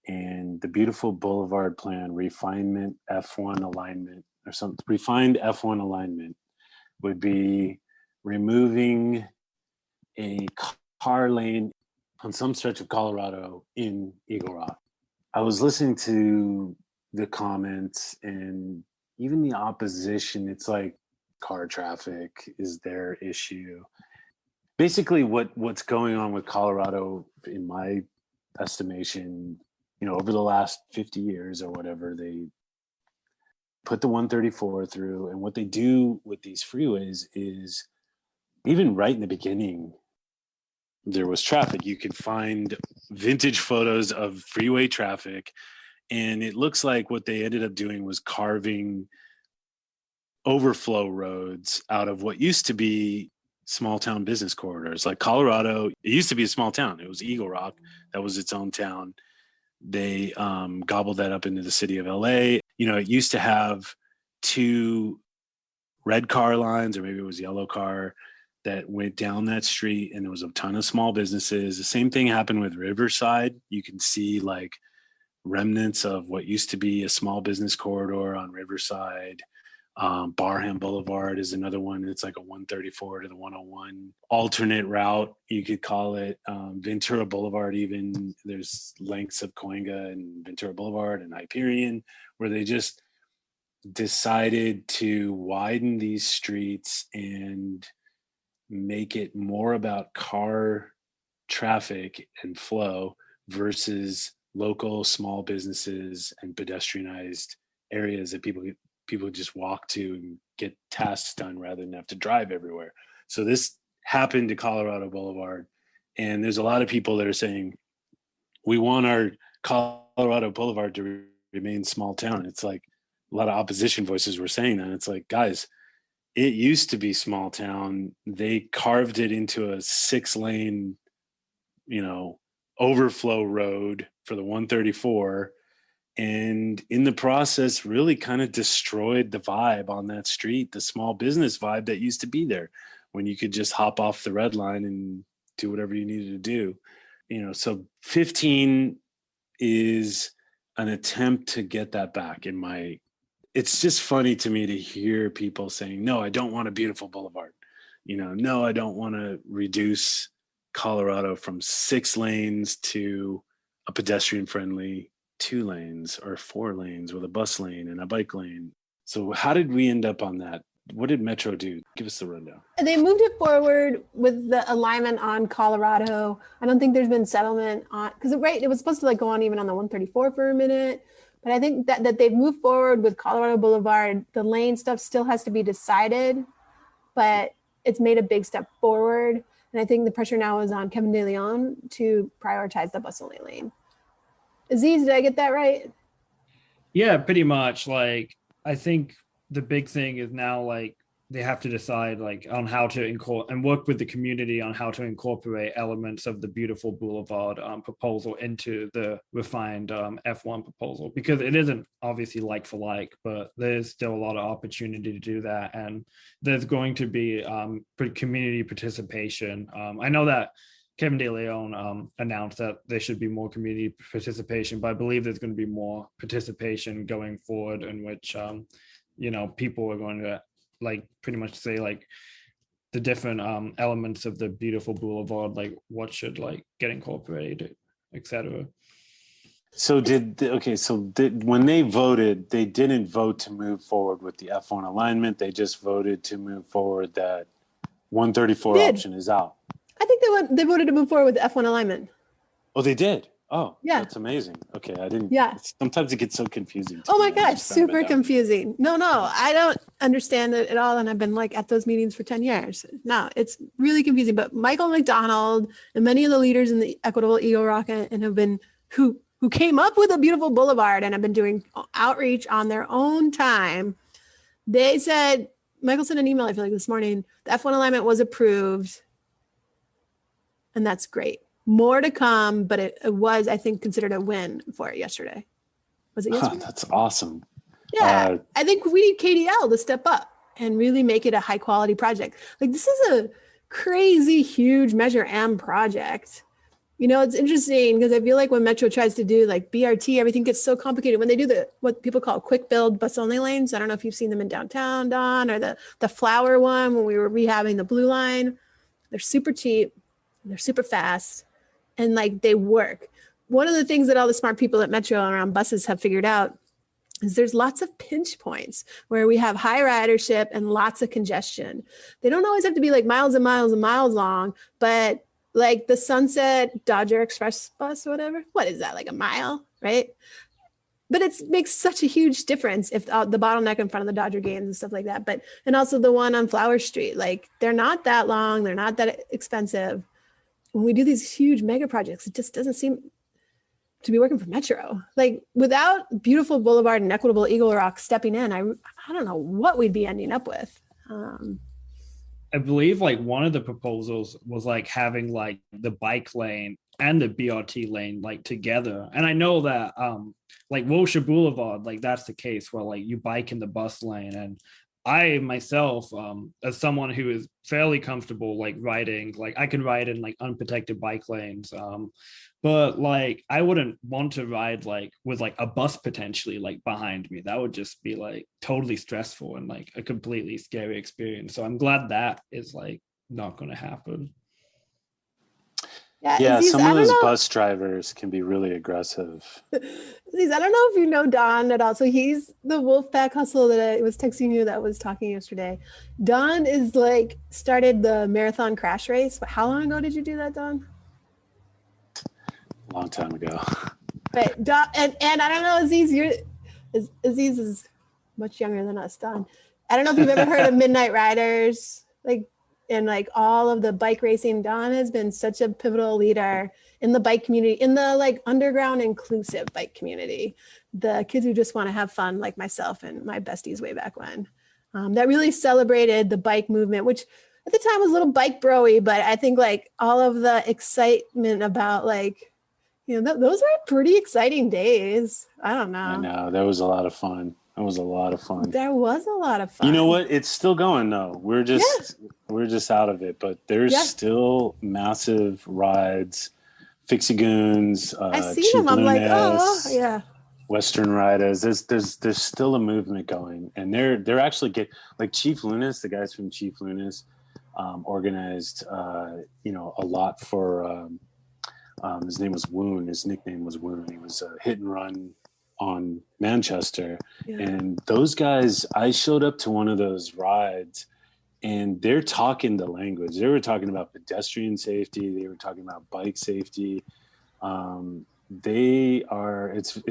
and the Beautiful Boulevard plan, refinement F1 alignment or something, refined F1 alignment would be removing a car lane on some stretch of Colorado in Eagle Rock. I was listening to the comments, and even the opposition, it's like car traffic is their issue. Basically what's going on with Colorado, in my estimation, over the last 50 years or whatever, they put the 134 through, and what they do with these freeways is, even right in the beginning, there was traffic. You could find vintage photos of freeway traffic, and it looks like what they ended up doing was carving overflow roads out of what used to be small town business corridors. Like Colorado, it used to be a small town. It was Eagle Rock. That was its own town. They gobbled that up into the city of LA. It used to have 2 red car lines, or maybe it was yellow car, that went down that street, and there was a ton of small businesses. The same thing happened with Riverside. You can see like remnants of what used to be a small business corridor on Riverside. Barham Boulevard is another one. It's like a 134 to the 101 alternate route, you could call it. Ventura Boulevard, even there's lengths of Cahuenga and Ventura Boulevard and Hyperion, where they just decided to widen these streets and make it more about car traffic and flow versus local small businesses and pedestrianized areas that people just walk to and get tasks done rather than have to drive everywhere. So this happened to Colorado Boulevard, and there's a lot of people that are saying, we want our Colorado Boulevard to remain small town. It's like a lot of opposition voices were saying that. It's like, guys, it used to be small town. They carved it into a 6-lane, overflow road for the 134. And in the process, really kind of destroyed the vibe on that street, the small business vibe that used to be there, when you could just hop off the red line and do whatever you needed to do. So 15 is an attempt to get that back. It's just funny to me to hear people saying, no, I don't want a beautiful boulevard. No, I don't want to reduce Colorado from 6 lanes to a pedestrian friendly 2 lanes or 4 lanes with a bus lane and a bike lane. So how did we end up on that? What did Metro do? Give us the rundown. They moved it forward with the alignment on Colorado. I don't think there's been settlement on, because it was supposed to go on even on the 134 for a minute. But I think that they've moved forward with Colorado Boulevard. The lane stuff still has to be decided, but it's made a big step forward. And I think the pressure now is on Kevin De Leon to prioritize the bus only lane. Aziz, did I get that right? Yeah, pretty much. I think the big thing is now they have to decide on how to incorporate and work with the community on how to incorporate elements of the Beautiful Boulevard proposal into the refined F1 proposal, because it isn't obviously like for like, but there's still a lot of opportunity to do that. And there's going to be community participation. I know that Kevin De Leon announced that there should be more community participation, but I believe there's going to be more participation going forward in which, people are going to pretty much say the different elements of the Beautiful Boulevard, what should get incorporated, etc. So when they voted, they didn't vote to move forward with the F1 alignment. They just voted to move forward that 134 option is out. I think they voted to move forward with the F1 alignment. Oh, they did? Oh, yeah. That's amazing. Okay, I didn't. Yeah. Sometimes it gets so confusing. Oh my gosh, super confusing. No, I don't understand it at all. And I've been at those meetings for 10 years. No, it's really confusing. But Michael McDonald and many of the leaders in the Equitable Eagle Rock and have been, who came up with a Beautiful Boulevard and have been doing outreach on their own time. They said, Michael sent an email, I feel like this morning, the F1 alignment was approved. And that's great. More to come, but it was, I think, considered a win for it yesterday. Was it yesterday? That's awesome. Yeah, I think we need KDL to step up and really make it a high quality project. This is a crazy, huge Measure M project. It's interesting because I feel like when Metro tries to do BRT, everything gets so complicated. When they do what people call quick build bus only lanes, I don't know if you've seen them in downtown, Don, or the Flower one when we were rehabbing the Blue Line. They're super cheap. They're super fast. And they work. One of the things that all the smart people at Metro around buses have figured out is there's lots of pinch points where we have high ridership and lots of congestion. They don't always have to be like miles and miles and miles long, but like the Sunset Dodger Express bus or whatever, what is that, like a mile, right? But it makes such a huge difference if the bottleneck in front of the Dodger games and stuff like that. But, and also the one on Flower Street, like they're not that long, they're not that expensive. When we do these huge mega projects, it just doesn't seem to be working for Metro. Like without Beautiful Boulevard and Equitable Eagle Rock stepping in, I don't know what we'd be ending up with. I believe like one of the proposals was like having like the bike lane and the BRT lane like together. And I know that like Wilshire Boulevard, like that's the case where like you bike in the bus lane. And I myself, as someone who is fairly comfortable like riding, like I can ride in like unprotected bike lanes. But like I wouldn't want to ride like with like a bus potentially like behind me. That would just be like totally stressful and like a completely scary experience. So I'm glad that is like not going to happen. Yeah, Aziz, some of those bus drivers can be really aggressive. Aziz, I don't know if you know Don at all. So he's the Wolfpack Hustle that I was texting you that was talking yesterday. Don is like started the marathon crash race. How long ago did you do that, Don? A long time ago. But Don, and I don't know, Aziz, Aziz is much younger than us, Don. I don't know if you've ever heard of Midnight Riders, like, and like all of the bike racing. Don has been such a pivotal leader in the bike community, in the like underground inclusive bike community. The kids who just want to have fun, like myself and my besties way back when, that really celebrated the bike movement, which at the time was a little bike bro-y, but I think like all of the excitement about like, you know, those were pretty exciting days. I don't know. I know, that was a lot of fun. That was a lot of fun. There was a lot of fun. You know what? It's still going though. We're just out of it, but there's still massive rides. Fixie Goons, I see them. I'm like, oh yeah. Western Riders. There's still a movement going, and they're actually like Chief Lunas. The guys from Chief Lunas organized a lot for. His name was Woon. His nickname was Woon. He was a hit and run on Manchester. Yeah. And those guys, I showed up to one of those rides and they're talking the language. They were talking about pedestrian safety. They were talking about bike safety. It's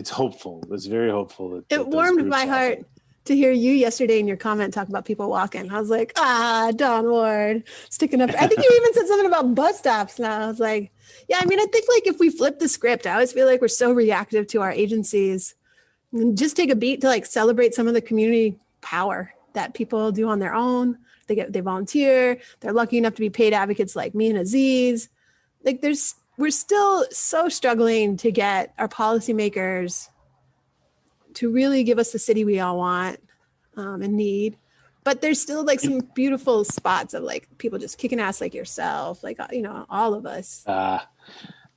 hopeful. It's very hopeful. It warmed my heart to hear you yesterday in your comment talk about people walking. I was like, Don Ward sticking up. I think you even said something about bus stops now. I was like, yeah, I mean, I think like if we flip the script, I always feel like we're so reactive to our agencies, and just take a beat to like celebrate some of the community power that people do on their own. They volunteer. They're lucky enough to be paid advocates like me and Aziz. Like we're still so struggling to get our policymakers to really give us the city we all want and need. But there's still like some beautiful spots of like people just kicking ass like yourself, like, you know, all of us.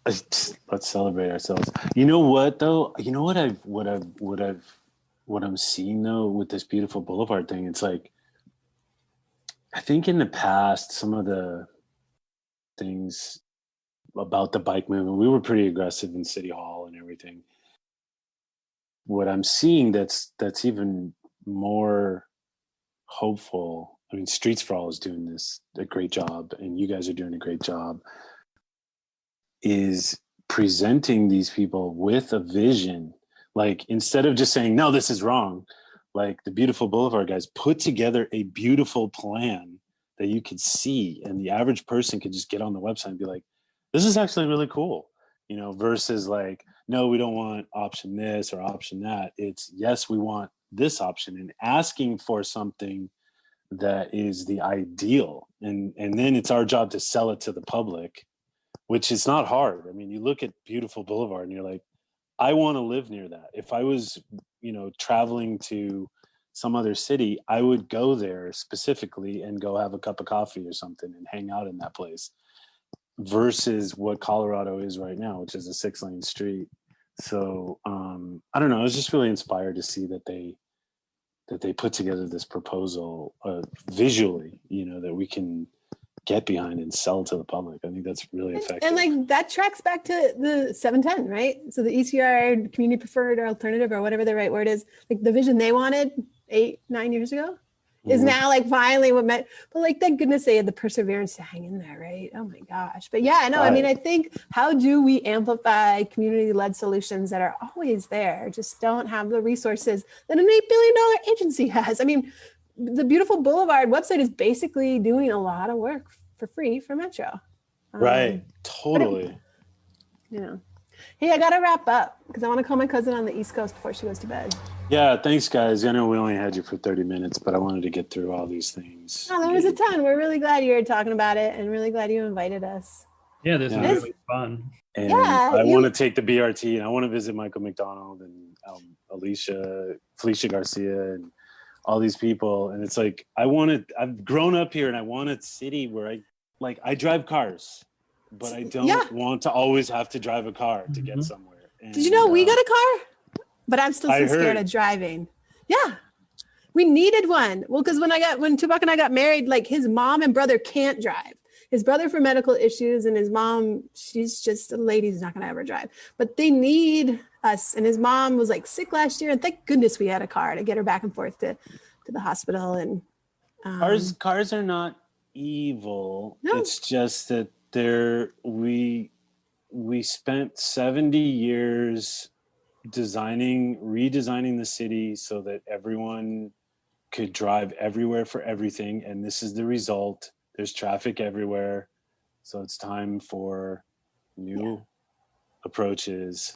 Let's celebrate ourselves. You know what though? You know what I'm seeing though with this Beautiful Boulevard thing? It's like, I think in the past, some of the things about the bike movement, we were pretty aggressive in City Hall and everything. What I'm seeing that's even more hopeful. I mean, Streets for All is doing a great job, and you guys are doing a great job, is presenting these people with a vision. Like, instead of just saying, no, this is wrong, like the Beautiful Boulevard guys put together a beautiful plan that you could see, and the average person could just get on the website and be like, this is actually really cool, you know, versus like, no, we don't want option this or option that. It's, yes, we want this option, and asking for something that is the ideal. And then it's our job to sell it to the public, which is not hard. I mean, you look at Beautiful Boulevard and you're like, I want to live near that. If I was, you know, traveling to some other city, I would go there specifically and go have a cup of coffee or something and hang out in that place, versus what Colorado is right now, which is a 6-lane street. So I don't know. I was just really inspired to see that they put together this proposal visually, you know, that we can get behind and sell to the public. I think that's really effective. And like that tracks back to the 710, right? So the ECR, community preferred or alternative or whatever the right word is, like the vision they wanted 8-9 years ago is now like finally what meant, but like thank goodness they had the perseverance to hang in there, right? Oh my gosh. But yeah, I know. I mean, I think how do we amplify community-led solutions that are always there, just don't have the resources that an $8 billion agency has? I mean, the Beautiful Boulevard website is basically doing a lot of work for free for Metro. Right. Totally. Hey, I got to wrap up because I want to call my cousin on the East Coast before she goes to bed. Yeah. Thanks, guys. I know we only had you for 30 minutes, but I wanted to get through all these things. Oh, there was a ton. We're really glad you're talking about it and really glad you invited us. Yeah, this is really fun. And I want to take the BRT and I want to visit Michael McDonald and Felicia Garcia and all these people. And it's like, I've grown up here and I want a city where I drive cars, but I don't want to always have to drive a car to get somewhere. And, did you know we got a car? But I'm still so scared of driving. Yeah. We needed one. Well, because when Tupac and I got married, like his mom and brother can't drive. His brother for medical issues and his mom, she's just a lady who's not going to ever drive. But they need us. And his mom was like sick last year. And thank goodness we had a car to get her back and forth to the hospital. And cars are not evil. No. It's just that we spent 70 years redesigning the city so that everyone could drive everywhere for everything. And this is the result. There's traffic everywhere. So it's time for new approaches.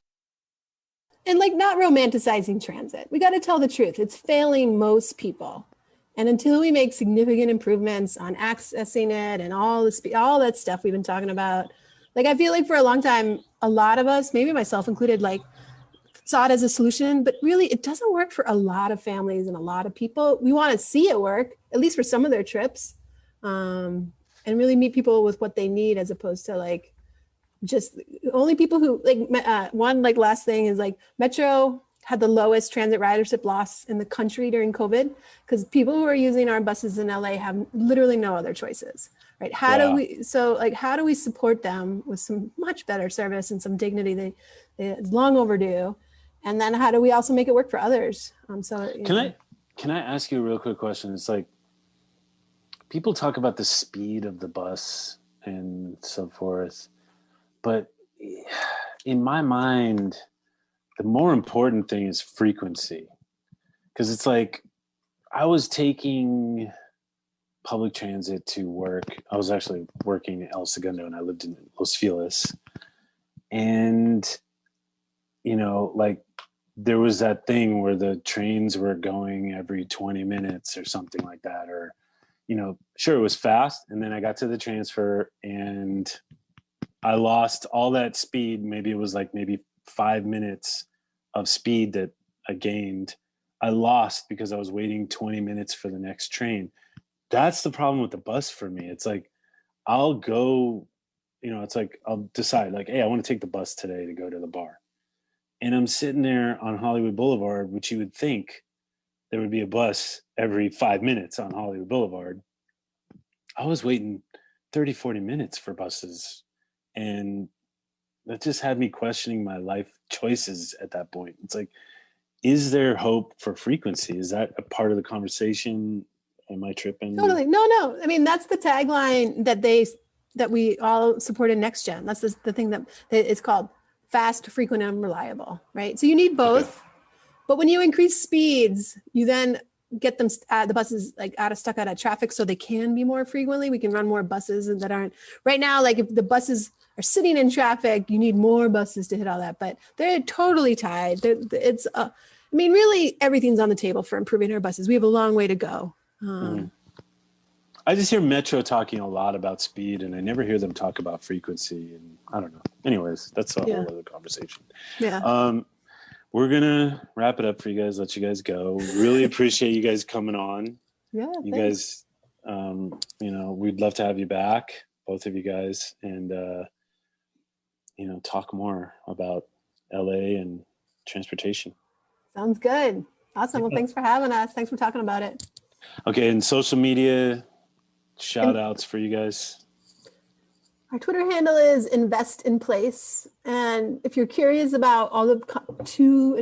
And like not romanticizing transit. We got to tell the truth. It's failing most people. And until we make significant improvements on accessing it and all that stuff we've been talking about, like I feel like for a long time, a lot of us, maybe myself included, like saw it as a solution, but really it doesn't work for a lot of families and a lot of people. We want to see it work, at least for some of their trips, and really meet people with what they need as opposed to like just only people who like last thing is like Metro had the lowest transit ridership loss in the country during COVID because people who are using our buses in LA have literally no other choices, right? How do we support them with some much better service and some dignity? It's long overdue. And then how do we also make it work for others? Can I ask you a real quick question? It's like people talk about the speed of the bus and so forth, but in my mind, the more important thing is frequency. Because it's like, I was taking public transit to work. I was actually working in El Segundo and I lived in Los Feliz. And, there was that thing where the trains were going every 20 minutes or something like that. Or, sure, it was fast. And then I got to the transfer and I lost all that speed. Maybe it was 5 minutes of speed that I gained. I lost because I was waiting 20 minutes for the next train. That's the problem with the bus for me. It's like, I'll go, I'll decide hey, I want to take the bus today to go to the bar. And I'm sitting there on Hollywood Boulevard, which you would think there would be a bus every 5 minutes on Hollywood Boulevard. I was waiting 30, 40 minutes for buses. And that just had me questioning my life choices at that point. It's like, is there hope for frequency? Is that a part of the conversation? Am I tripping? Totally. No. I mean, that's the tagline that we all support in Next Gen. That's the thing that it's called fast, frequent, and reliable, right? So you need both. Okay. But when you increase speeds, you then get them the buses stuck out of traffic so they can be more frequently. We can run more buses that aren't right now. If the buses are sitting in traffic, you need more buses to hit all that, but they're totally tied. Really everything's on the table for improving our buses. We have a long way to go. I just hear Metro talking a lot about speed and I never hear them talk about frequency and I don't know. Anyways, that's a whole other conversation. Yeah. We're going to wrap it up for you guys, let you guys go. Really appreciate you guys coming on. Yeah. You guys, we'd love to have you back, both of you guys, and, talk more about LA and transportation. Sounds good. Awesome. Well, thanks for having us. Thanks for talking about it. Okay. And social media, shout outs for you guys? Our Twitter handle is Invest in Place. And if you're curious about all the 2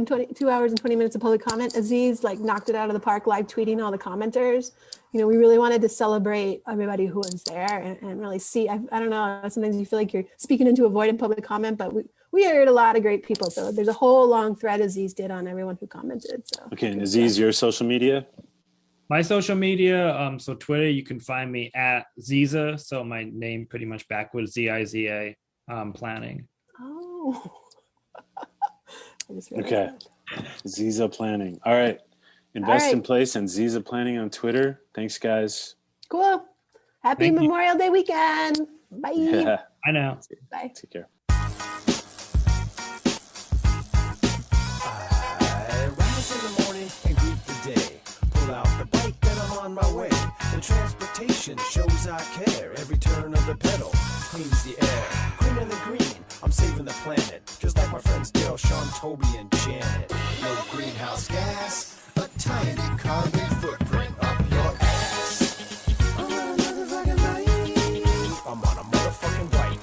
hours and 20 minutes of public comment, Aziz knocked it out of the park live tweeting all the commenters. We really wanted to celebrate everybody who was there and really see, I don't know, sometimes you feel like you're speaking into a void in public comment, but we heard a lot of great people. So there's a whole long thread Aziz did on everyone who commented. So okay, and Aziz, your social media? My social media, so Twitter, you can find me at Ziza. So my name pretty much backwards, Ziza, planning. Oh. Okay. Ziza Planning. All right. Invest in Place and Ziza Planning on Twitter. Thanks, guys. Cool. Happy Memorial Day weekend. Bye. Yeah. I know. Bye. Take care. I rise in the morning and greet the day. Pull out the bike and I'm on my way. The transportation shows I care. Every turn of the pedal cleans the air. Greener than green, I'm saving the planet. Just like my friends Dale, Sean, Toby, and Janet. No greenhouse gas, a tiny carbon footprint up your ass. I'm on a motherfucking bike. I'm on a motherfucking bike.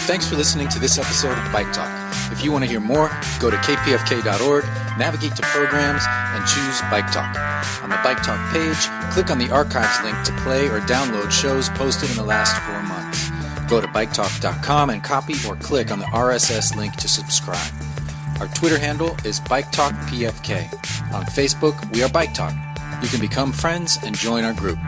Thanks for listening to this episode of Bike Talk. If you want to hear more, go to kpfk.org, navigate to programs, and choose Bike Talk. On the Bike Talk page, click on the archives link to play or download shows posted in the last 4 months. Go to biketalk.com and copy or click on the RSS link to subscribe. Our Twitter handle is BikeTalkPFK. On Facebook, we are Bike Talk. You can become friends and join our group.